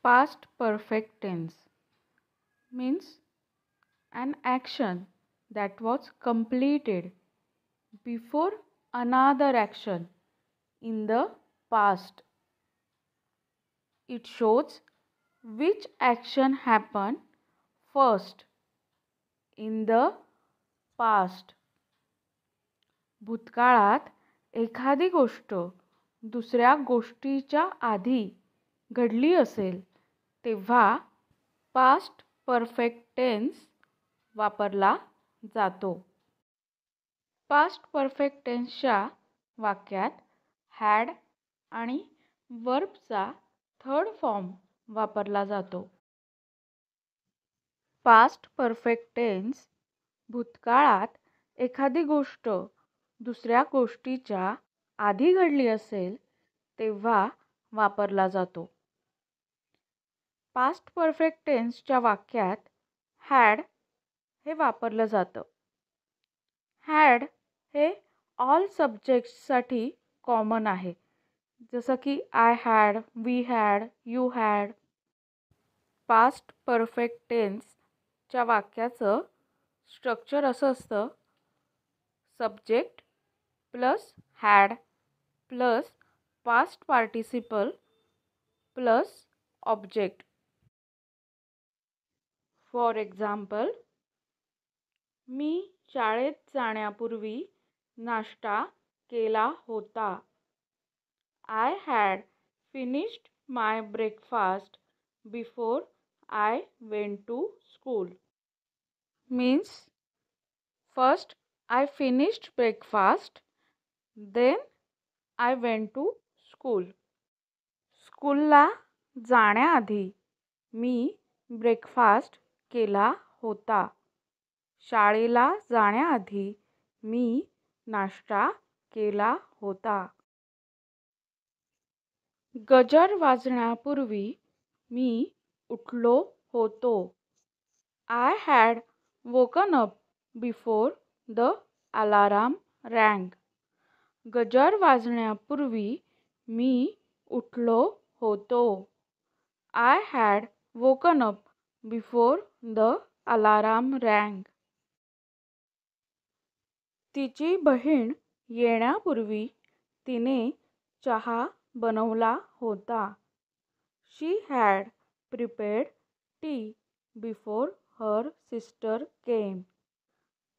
Past perfect tense means an action that was completed before another action in the past. It shows which action happened first in the past. भूतकाळात एखादी गोष्ट दुसऱ्या गोष्टीच्या आधी घडली असेल तेव्हा पास्ट परफेक्ट टेन्स वापरला जातो. पास्ट परफेक्ट टेन्सच्या वाक्यात हॅड आणि वर्बचा थर्ड फॉर्म वापरला जातो. पास्ट परफेक्ट टेन्स भूतकाळात एखादी गोष्ट दुसऱ्या गोष्टीच्या आधी घडली असेल तेव्हा वापरला जातो. पास्ट परफेक्ट टेन्सच्या वाक्यात हॅड हे वापरलं जातं. हॅड हे ऑल सब्जेक्ट्ससाठी कॉमन आहे. जसं की I had, we had, you had. Past perfect टेन्सच्या वाक्याचं स्ट्रक्चर असं असतं: subject plus had plus past participle plus object. For example, मी शाळेत जाण्यापूर्वी नाश्ता केला होता. I had finished my breakfast before I went to school. Means first I finished breakfast, then I went to school. स्कूलला जाण्याआधी मी ब्रेकफास्ट केला होता. शाळेला जाण्याआधी मी नाश्ता केला होता. गजर वाजण्यापूर्वी मी उठलो होतो. I had woken up before the alarm rang. गजर वाजण्यापूर्वी मी उठलो होतो. I had woken up before the alarm rang. तिची बहीण येण्यापूर्वी तिने चहा बनवला होता. She had prepared tea before her sister came.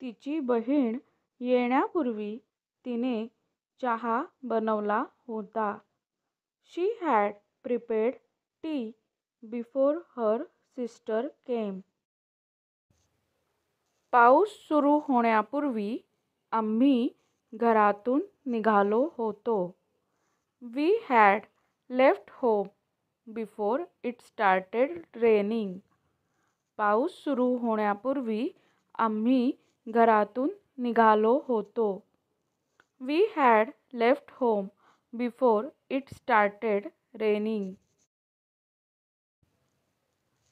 तिची बहीण येण्यापूर्वी तिने चहा बनवला होता. She had prepared tea before her sister came. पाऊस सुरू होण्यापूर्वी आम्ही घरातून निघालो होतो. We had left home before it started raining. पाऊस सुरू होण्यापूर्वी आम्ही घरातून निघालो होतो. We had left home before it started raining.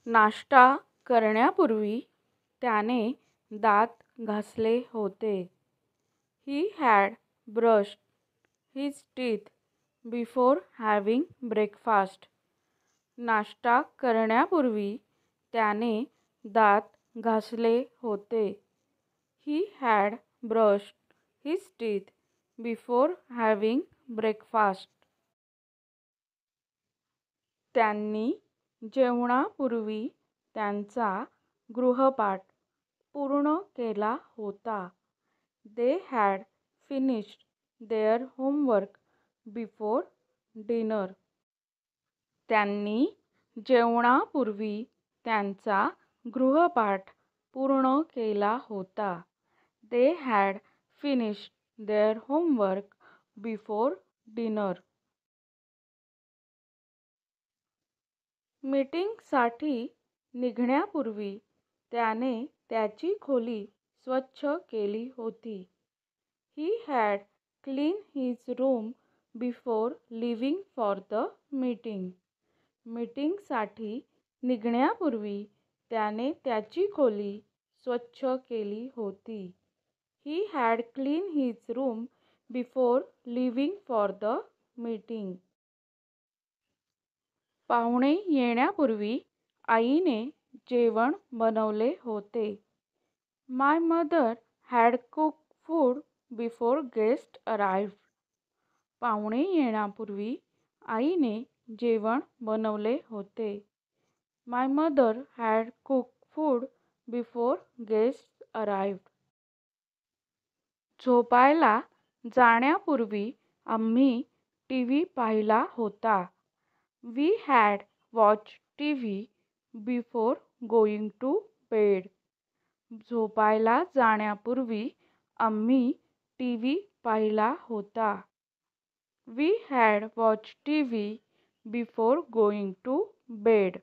नाश्ता करण्यापूर्वी त्याने दात घासले होते. He had brushed his teeth before having breakfast. नाश्ता करण्यापूर्वी त्याने दात घासले होते. He had brushed his teeth before having breakfast. त्यांनी जेवणापूर्वी त्यांचा गृहपाठ पूर्ण केला होता. They had finished their homework before dinner. त्यांनी जेवणापूर्वी त्यांचा गृहपाठ पूर्ण केला होता. They had finished their homework before dinner. मीटिंगसाठी निघण्यापूर्वी त्याने त्याची खोली स्वच्छ केली होती. He had cleaned his room before leaving for the meeting. मीटिंगसाठी निघण्यापूर्वी त्याने त्याची खोली स्वच्छ केली होती. He had cleaned his room before leaving for the meeting. पाहुणे येण्यापूर्वी आईने जेवण बनवले होते. My mother had cook food before guest arrived. पाहुणे येण्यापूर्वी आईने जेवण बनवले होते. My mother had cook food before guest arrived. झोपायला जाण्यापूर्वी आम्ही टीव्ही पाहिला होता. We had watch TV before going to bed. झोपायला जाण्यापूर्वी आम्ही टीव्ही पाहिला होता. We had watch TV before going to bed.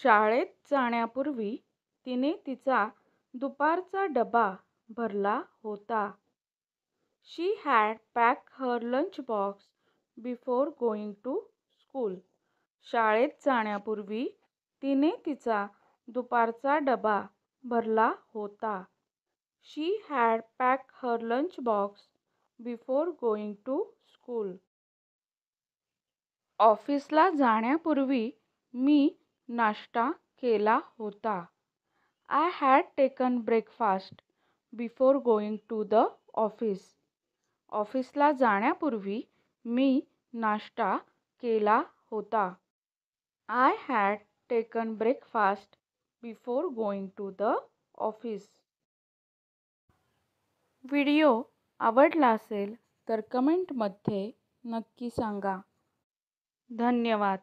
शाळेत जाण्यापूर्वी तिने तिचा दुपारचा डबा भरला होता. She had pack her lunch box before going to school. शाळेत जाण्यापूर्वी तिने तिचा दुपारचा डबा भरला होता. She had pack her lunch box before going to school. ऑफिसला जाण्यापूर्वी मी नाश्ता केला होता. I had taken breakfast before going to the office. ऑफिसला जाण्यापूर्वी मी नाश्ता केला होता. I had taken breakfast before going to the office. Video आवडला असेल तर कमेंटमध्ये नक्की सांगा. धन्यवाद.